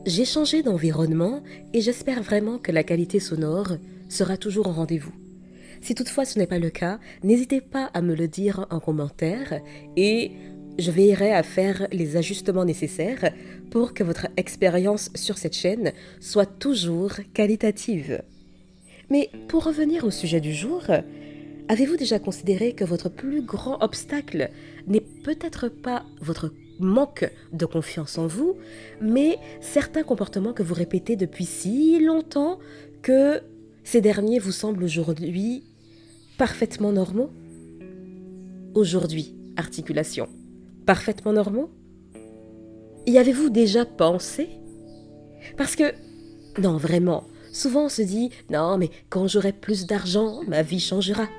J'ai changé d'environnement et j'espère vraiment que la qualité sonore sera toujours au rendez-vous. Si toutefois ce n'est pas le cas, n'hésitez pas à me le dire en commentaire et je veillerai à faire les ajustements nécessaires pour que votre expérience sur cette chaîne soit toujours qualitative. Mais pour revenir au sujet du jour, avez-vous déjà considéré que votre plus grand obstacle n'est peut-être pas votre manque de confiance en vous, mais certains comportements que vous répétez depuis si longtemps que ces derniers vous semblent aujourd'hui parfaitement normaux? Aujourd'hui, articulation. Parfaitement normaux? Y avez-vous déjà pensé? Parce que, non vraiment, souvent on se dit, non mais quand j'aurai plus d'argent, ma vie changera.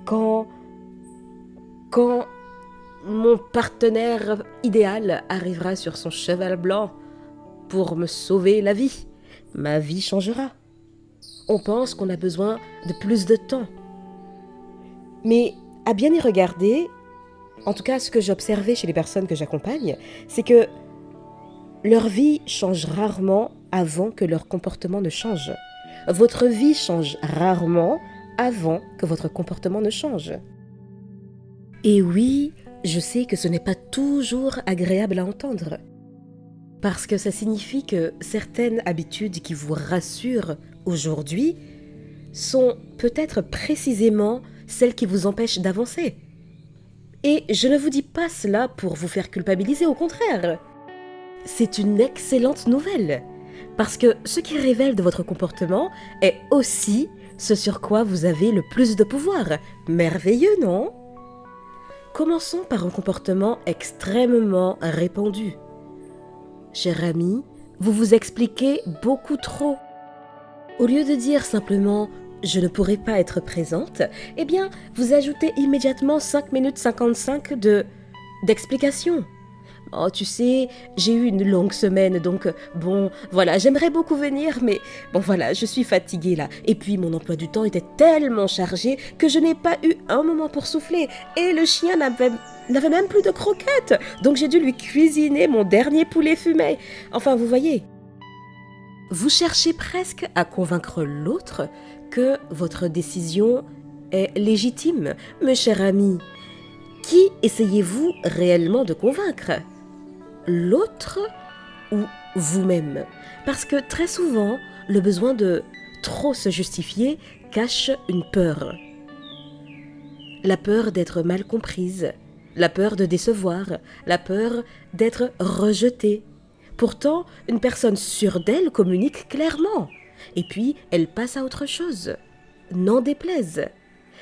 Quand, quand mon partenaire idéal arrivera sur son cheval blanc pour me sauver la vie, ma vie changera. On pense qu'on a besoin de plus de temps. Mais à bien y regarder, en tout cas ce que j'ai observé chez les personnes que j'accompagne, c'est que leur vie change rarement avant que leur comportement ne change. Votre vie change rarement avant que votre comportement ne change. Et oui, je sais que ce n'est pas toujours agréable à entendre. Parce que ça signifie que certaines habitudes qui vous rassurent aujourd'hui sont peut-être précisément celles qui vous empêchent d'avancer. Et je ne vous dis pas cela pour vous faire culpabiliser, au contraire. C'est une excellente nouvelle, parce que ce qui révèle de votre comportement est aussi ce sur quoi vous avez le plus de pouvoir. Merveilleux, non? Commençons par un comportement extrêmement répandu. Cher ami, vous vous expliquez beaucoup trop. Au lieu de dire simplement « je ne pourrai pas être présente », eh bien, vous ajoutez immédiatement 5 minutes 55 d'explication. Oh, tu sais, j'ai eu une longue semaine, donc bon, voilà, j'aimerais beaucoup venir, mais bon, voilà, je suis fatiguée là. Et puis, mon emploi du temps était tellement chargé que je n'ai pas eu un moment pour souffler. Et le chien n'avait même plus de croquettes, donc j'ai dû lui cuisiner mon dernier poulet fumé. Enfin, vous voyez, vous cherchez presque à convaincre l'autre que votre décision est légitime. Mes chers amis, qui essayez-vous réellement de convaincre? L'autre ou vous-même? Parce que très souvent, le besoin de trop se justifier cache une peur. La peur d'être mal comprise, la peur de décevoir, la peur d'être rejetée. Pourtant, une personne sûre d'elle communique clairement. Et puis, elle passe à autre chose. N'en déplaise.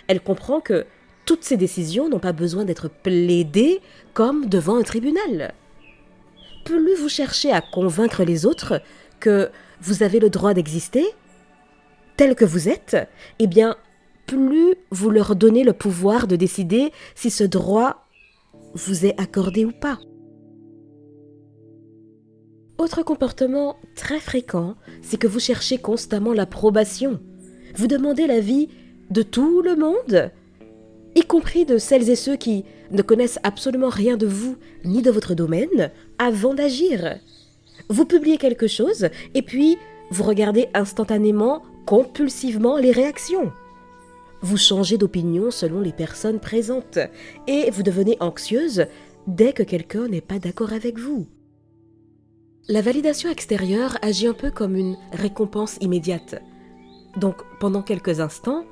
Elle comprend que toutes ses décisions n'ont pas besoin d'être plaidées comme devant un tribunal. Plus vous cherchez à convaincre les autres que vous avez le droit d'exister, tel que vous êtes, eh bien, plus vous leur donnez le pouvoir de décider si ce droit vous est accordé ou pas. Autre comportement très fréquent, c'est que vous cherchez constamment l'approbation. Vous demandez l'avis de tout le monde, y compris de celles et ceux qui ne connaissent absolument rien de vous ni de votre domaine, avant d'agir. Vous publiez quelque chose et puis vous regardez instantanément, compulsivement les réactions. Vous changez d'opinion selon les personnes présentes et vous devenez anxieuse dès que quelqu'un n'est pas d'accord avec vous. La validation extérieure agit un peu comme une récompense immédiate. Donc pendant quelques instants,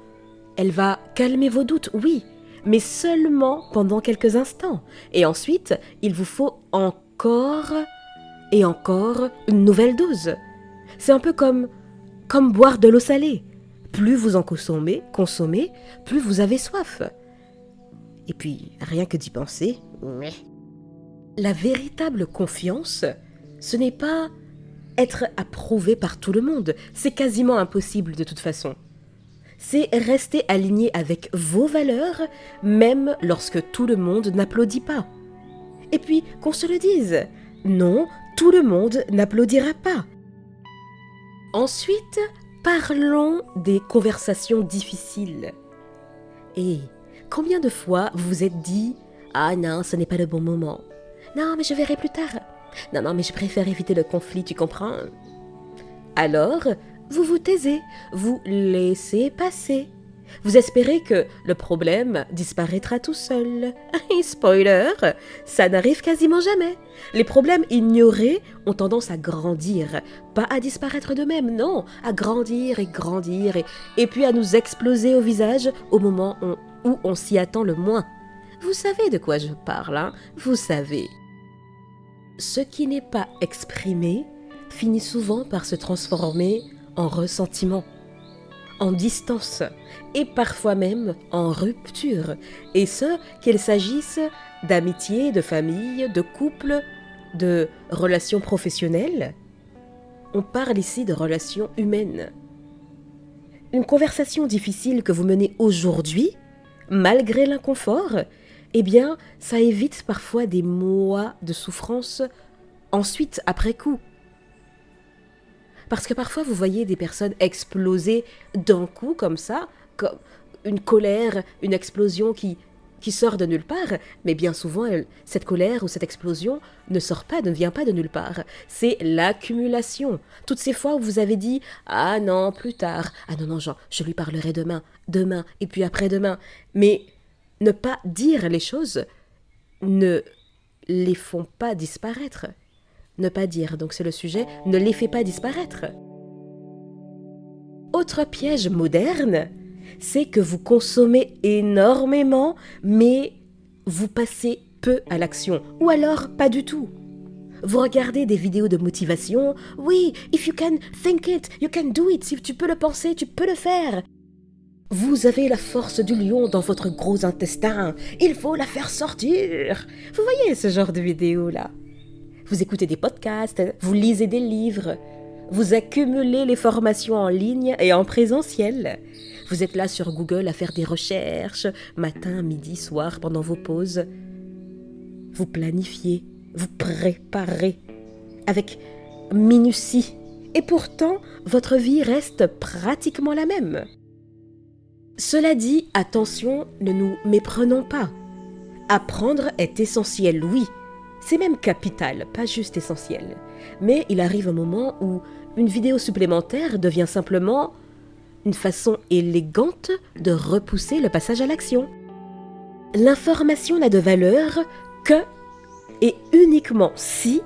elle va calmer vos doutes, oui, mais seulement pendant quelques instants. Et ensuite, il vous faut encore et encore une nouvelle dose. C'est un peu comme boire de l'eau salée. Plus vous en consommez, plus vous avez soif. Et puis, rien que d'y penser, la véritable confiance, ce n'est pas être approuvé par tout le monde. C'est quasiment impossible de toute façon. C'est rester aligné avec vos valeurs, même lorsque tout le monde n'applaudit pas. Et puis, qu'on se le dise, non, tout le monde n'applaudira pas. Ensuite, parlons des conversations difficiles. Et combien de fois vous vous êtes dit « Ah non, ce n'est pas le bon moment. Non, mais je verrai plus tard. Non, non, mais je préfère éviter le conflit, tu comprends? Alors, vous vous taisez, vous laissez passer. Vous espérez que le problème disparaîtra tout seul. Et spoiler, ça n'arrive quasiment jamais. Les problèmes ignorés ont tendance à grandir, pas à disparaître d'eux-mêmes, non, à grandir et grandir et puis à nous exploser au visage au moment où on s'y attend le moins. Vous savez de quoi je parle, hein? Vous savez. Ce qui n'est pas exprimé finit souvent par se transformer en ressentiment, en distance et parfois même en rupture. Et ce, qu'il s'agisse d'amitié, de famille, de couple, de relations professionnelles. On parle ici de relations humaines. Une conversation difficile que vous menez aujourd'hui, malgré l'inconfort, eh bien, ça évite parfois des mois de souffrance ensuite, après coup. Parce que parfois, vous voyez des personnes exploser d'un coup comme ça, comme une colère, une explosion qui sort de nulle part, mais bien souvent, cette colère ou cette explosion ne vient pas de nulle part. C'est l'accumulation. Toutes ces fois où vous avez dit « Ah non, plus tard. Ah non, non, je lui parlerai demain, demain, et puis après-demain. » Mais ne pas dire les choses ne les font pas disparaître. Ne pas dire, donc c'est le sujet, ne les fait pas disparaître. Autre piège moderne, c'est que vous consommez énormément, mais vous passez peu à l'action, ou alors pas du tout. Vous regardez des vidéos de motivation, oui, if you can think it, you can do it, si tu peux le penser, tu peux le faire. Vous avez la force du lion dans votre gros intestin, il faut la faire sortir. Vous voyez ce genre de vidéos-là? Vous écoutez des podcasts, vous lisez des livres, vous accumulez les formations en ligne et en présentiel. Vous êtes là sur Google à faire des recherches, matin, midi, soir, pendant vos pauses. Vous planifiez, vous préparez avec minutie. Et pourtant, votre vie reste pratiquement la même. Cela dit, attention, ne nous méprenons pas. Apprendre est essentiel, oui. C'est même capital, pas juste essentiel. Mais il arrive un moment où une vidéo supplémentaire devient simplement une façon élégante de repousser le passage à l'action. L'information n'a de valeur que et uniquement si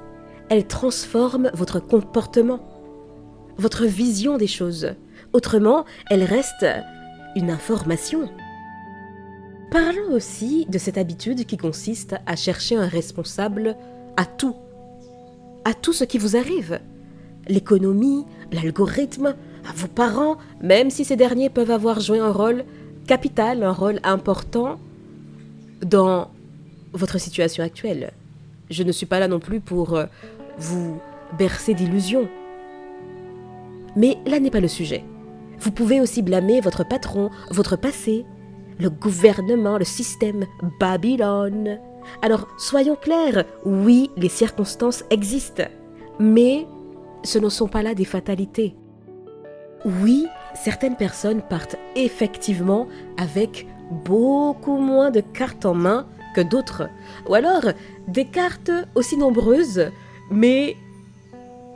elle transforme votre comportement, votre vision des choses. Autrement, elle reste une information. Parlons aussi de cette habitude qui consiste à chercher un responsable à tout ce qui vous arrive. L'économie, l'algorithme, vos parents, même si ces derniers peuvent avoir joué un rôle capital, un rôle important dans votre situation actuelle. Je ne suis pas là non plus pour vous bercer d'illusions. Mais là n'est pas le sujet. Vous pouvez aussi blâmer votre patron, votre passé, le gouvernement, le système, Babylone. Alors, soyons clairs, oui, les circonstances existent, mais ce ne sont pas là des fatalités. Oui, certaines personnes partent effectivement avec beaucoup moins de cartes en main que d'autres, ou alors des cartes aussi nombreuses, mais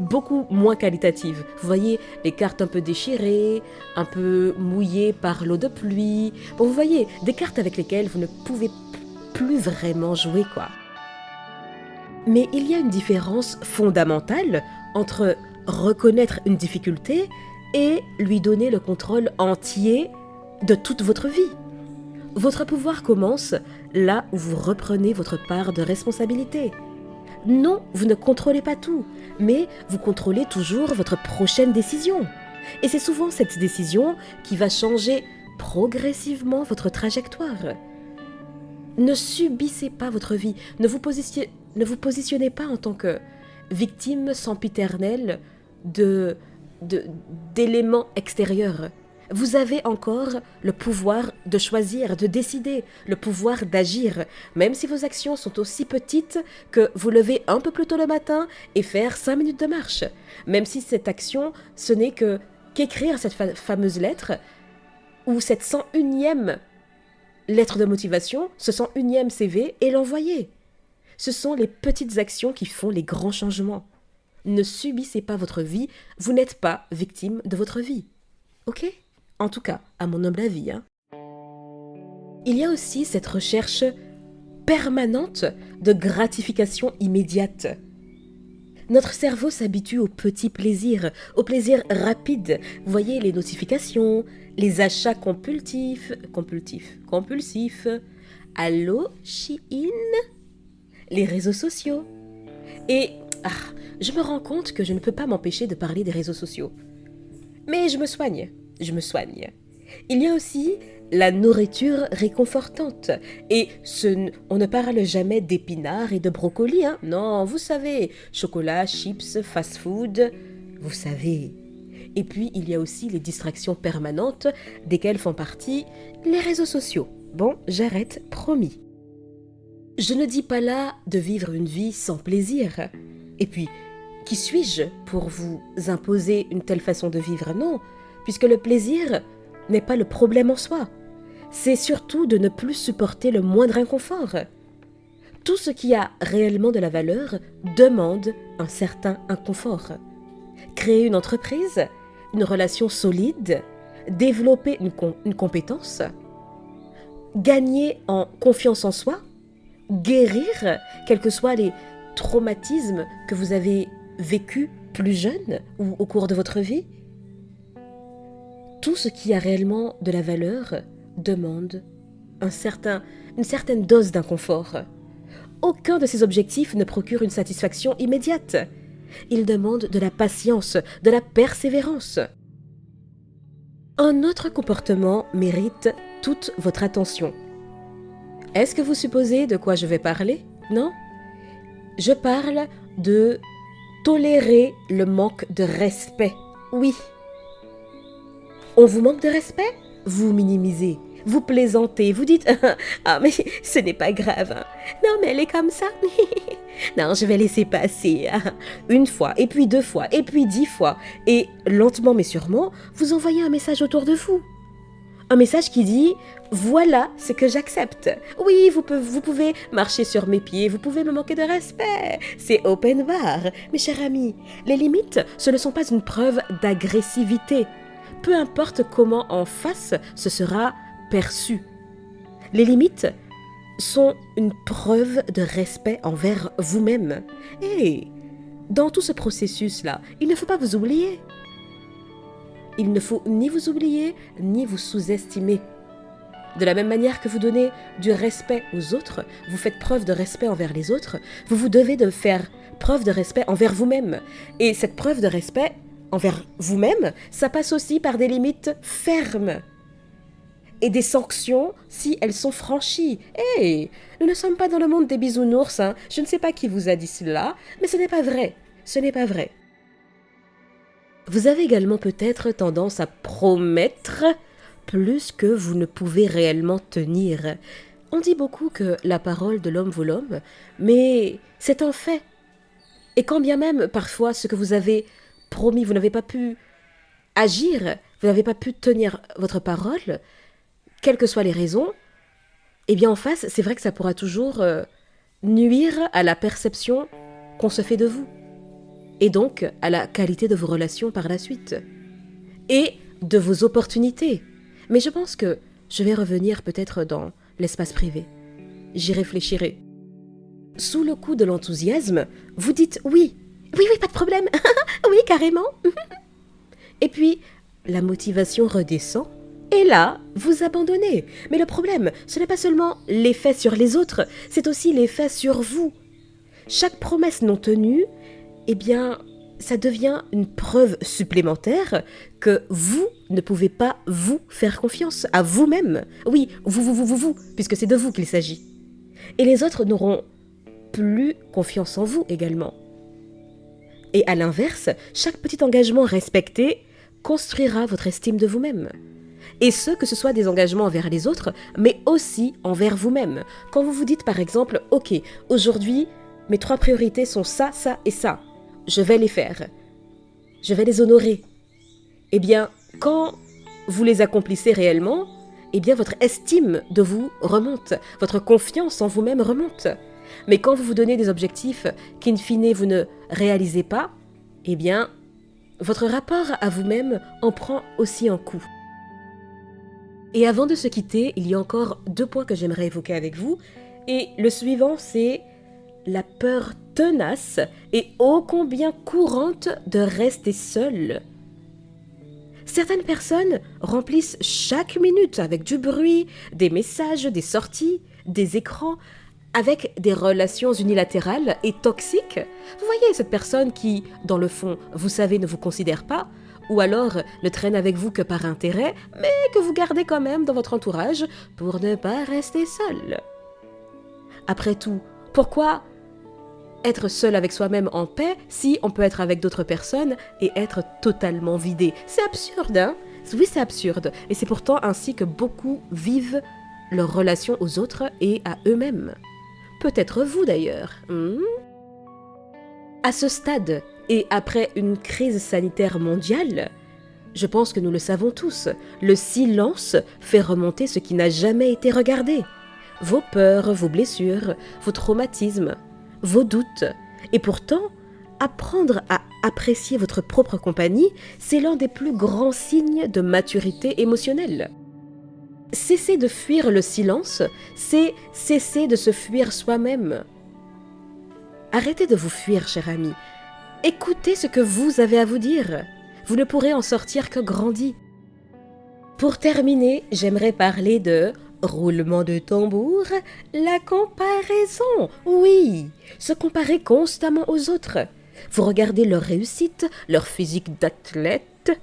beaucoup moins qualitatives. Vous voyez, les cartes un peu déchirées, un peu mouillées par l'eau de pluie. Bon, vous voyez, des cartes avec lesquelles vous ne pouvez plus vraiment jouer, quoi. Mais il y a une différence fondamentale entre reconnaître une difficulté et lui donner le contrôle entier de toute votre vie. Votre pouvoir commence là où vous reprenez votre part de responsabilité. Non, vous ne contrôlez pas tout, mais vous contrôlez toujours votre prochaine décision. Et c'est souvent cette décision qui va changer progressivement votre trajectoire. Ne subissez pas votre vie, ne vous positionnez pas en tant que victime sempiternelle d'éléments extérieurs. Vous avez encore le pouvoir de choisir, de décider, le pouvoir d'agir, même si vos actions sont aussi petites que vous lever un peu plus tôt le matin et faire 5 minutes de marche. Même si cette action, ce n'est qu'écrire cette fameuse lettre ou cette 101e lettre de motivation, ce 101e CV et l'envoyer. Ce sont les petites actions qui font les grands changements. Ne subissez pas votre vie, vous n'êtes pas victime de votre vie. Ok? En tout cas, à mon humble avis. Il y a aussi cette recherche permanente de gratification immédiate. Notre cerveau s'habitue aux petits plaisirs, aux plaisirs rapides. Vous voyez, les notifications, les achats compulsifs. Allô, Shein? Les réseaux sociaux. Et je me rends compte que je ne peux pas m'empêcher de parler des réseaux sociaux. Mais je me soigne. Il y a aussi la nourriture réconfortante. Et on ne parle jamais d'épinards et de brocolis, hein. Non, vous savez, chocolat, chips, fast-food, vous savez. Et puis, il y a aussi les distractions permanentes, desquelles font partie les réseaux sociaux. Bon, j'arrête, promis. Je ne dis pas là de vivre une vie sans plaisir. Et puis, qui suis-je pour vous imposer une telle façon de vivre? Non, puisque le plaisir n'est pas le problème en soi. C'est surtout de ne plus supporter le moindre inconfort. Tout ce qui a réellement de la valeur demande un certain inconfort. Créer une entreprise, une relation solide, développer une compétence, gagner en confiance en soi, guérir, quels que soient les traumatismes que vous avez vécus plus jeune ou au cours de votre vie. Tout ce qui a réellement de la valeur demande une certaine dose d'inconfort. Aucun de ces objectifs ne procure une satisfaction immédiate. Ils demandent de la patience, de la persévérance. Un autre comportement mérite toute votre attention. Est-ce que vous supposez de quoi je vais parler? Non? Je parle de tolérer le manque de respect. Oui. On vous manque de respect? Vous minimisez, vous plaisantez, vous dites « Ah, mais ce n'est pas grave. Hein. Non, mais elle est comme ça. Non, je vais laisser passer. Hein. » Une fois, et puis 2 fois, et puis 10 fois. Et lentement mais sûrement, vous envoyez un message autour de vous. Un message qui dit « Voilà ce que j'accepte. Oui, vous pouvez marcher sur mes pieds, vous pouvez me manquer de respect. C'est open bar. » Mes chers amis, les limites, ce ne sont pas une preuve d'agressivité. Peu importe comment en face ce sera perçu. Les limites sont une preuve de respect envers vous-même. Et dans tout ce processus-là, il ne faut pas vous oublier. Il ne faut ni vous oublier, ni vous sous-estimer. De la même manière que vous donnez du respect aux autres, vous faites preuve de respect envers les autres, vous devez de faire preuve de respect envers vous-même. Et cette preuve de respect envers vous-même, ça passe aussi par des limites fermes et des sanctions si elles sont franchies. Hey, nous ne sommes pas dans le monde des bisounours, hein. Je ne sais pas qui vous a dit cela, mais ce n'est pas vrai. Ce n'est pas vrai. Vous avez également peut-être tendance à promettre plus que vous ne pouvez réellement tenir. On dit beaucoup que la parole de l'homme vaut l'homme, mais c'est un fait. Et quand bien même, parfois, ce que vous avez promis, vous n'avez pas pu agir, vous n'avez pas pu tenir votre parole, quelles que soient les raisons, eh bien en face, c'est vrai que ça pourra toujours nuire à la perception qu'on se fait de vous, et donc à la qualité de vos relations par la suite, et de vos opportunités. Mais je pense que je vais revenir peut-être dans l'espace privé. J'y réfléchirai. Sous le coup de l'enthousiasme, vous dites oui. Oui, pas de problème. Oui, carrément. Et puis, la motivation redescend. Et là, vous abandonnez. Mais le problème, ce n'est pas seulement l'effet sur les autres, c'est aussi l'effet sur vous. Chaque promesse non tenue, eh bien, ça devient une preuve supplémentaire que vous ne pouvez pas vous faire confiance à vous-même. Oui, vous, puisque c'est de vous qu'il s'agit. Et les autres n'auront plus confiance en vous également. Et à l'inverse, chaque petit engagement respecté construira votre estime de vous-même. Et ce, que ce soit des engagements envers les autres, mais aussi envers vous-même. Quand vous vous dites par exemple, ok, aujourd'hui, mes 3 priorités sont ça, ça et ça. Je vais les faire. Je vais les honorer. Eh bien, quand vous les accomplissez réellement, eh bien votre estime de vous remonte. Votre confiance en vous-même remonte. Mais quand vous vous donnez des objectifs qu'in fine vous ne réalisez pas, eh bien, votre rapport à vous-même en prend aussi un coup. Et avant de se quitter, il y a encore 2 points que j'aimerais évoquer avec vous. Et le suivant, c'est la peur tenace et ô combien courante de rester seule. Certaines personnes remplissent chaque minute avec du bruit, des messages, des sorties, des écrans, avec des relations unilatérales et toxiques. Vous voyez cette personne qui, dans le fond, vous savez, ne vous considère pas, ou alors ne traîne avec vous que par intérêt, mais que vous gardez quand même dans votre entourage pour ne pas rester seul. Après tout, pourquoi être seul avec soi-même en paix si on peut être avec d'autres personnes et être totalement vidé? C'est absurde, hein? Oui, c'est absurde. Et c'est pourtant ainsi que beaucoup vivent leur relation aux autres et à eux-mêmes. Peut-être vous d'ailleurs. À ce stade, et après une crise sanitaire mondiale, je pense que nous le savons tous, le silence fait remonter ce qui n'a jamais été regardé. Vos peurs, vos blessures, vos traumatismes, vos doutes. Et pourtant, apprendre à apprécier votre propre compagnie, c'est l'un des plus grands signes de maturité émotionnelle. Cesser de fuir le silence, c'est cesser de se fuir soi-même. Arrêtez de vous fuir, cher ami. Écoutez ce que vous avez à vous dire. Vous ne pourrez en sortir que grandi. Pour terminer, j'aimerais parler de roulement de tambour, la comparaison. Oui, se comparer constamment aux autres. Vous regardez leur réussite, leur physique d'athlète,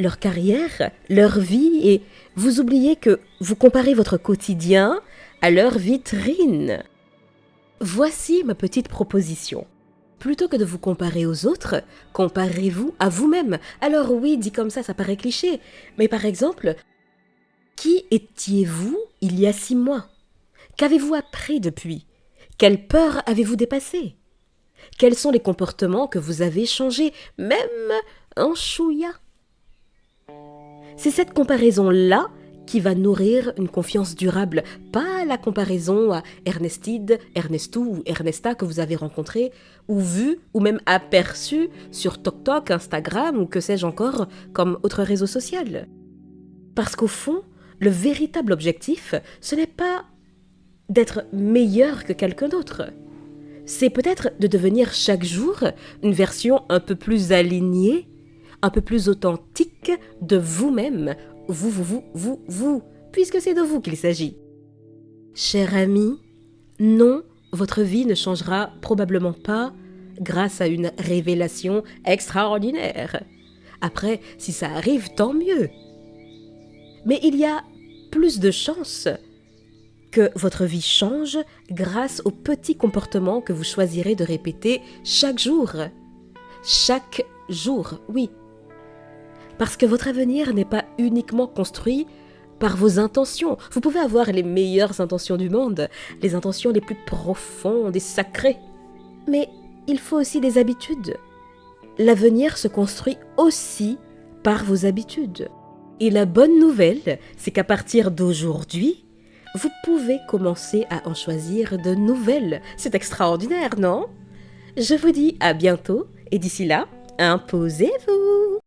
leur carrière, leur vie, et vous oubliez que vous comparez votre quotidien à leur vitrine. Voici ma petite proposition. Plutôt que de vous comparer aux autres, comparez-vous à vous-même. Alors oui, dit comme ça paraît cliché, mais par exemple, qui étiez-vous il y a 6 mois? Qu'avez-vous appris depuis? Quelle peur avez-vous dépassé? Quels sont les comportements que vous avez changés, même un chouïa? C'est cette comparaison-là qui va nourrir une confiance durable, pas la comparaison à Ernestide, Ernestou ou Ernesta que vous avez rencontré, ou vu, ou même aperçu sur TokTok, Instagram ou que sais-je encore comme autre réseau social. Parce qu'au fond, le véritable objectif, ce n'est pas d'être meilleur que quelqu'un d'autre. C'est peut-être de devenir chaque jour une version un peu plus alignée, un peu plus authentique de vous-même, vous, puisque c'est de vous qu'il s'agit. Cher ami, non, votre vie ne changera probablement pas grâce à une révélation extraordinaire. Après, si ça arrive, tant mieux. Mais il y a plus de chances que votre vie change grâce aux petits comportements que vous choisirez de répéter chaque jour. Chaque jour, oui. Parce que votre avenir n'est pas uniquement construit par vos intentions. Vous pouvez avoir les meilleures intentions du monde, les intentions les plus profondes et sacrées. Mais il faut aussi des habitudes. L'avenir se construit aussi par vos habitudes. Et la bonne nouvelle, c'est qu'à partir d'aujourd'hui, vous pouvez commencer à en choisir de nouvelles. C'est extraordinaire, non? Je vous dis à bientôt et d'ici là, imposez-vous!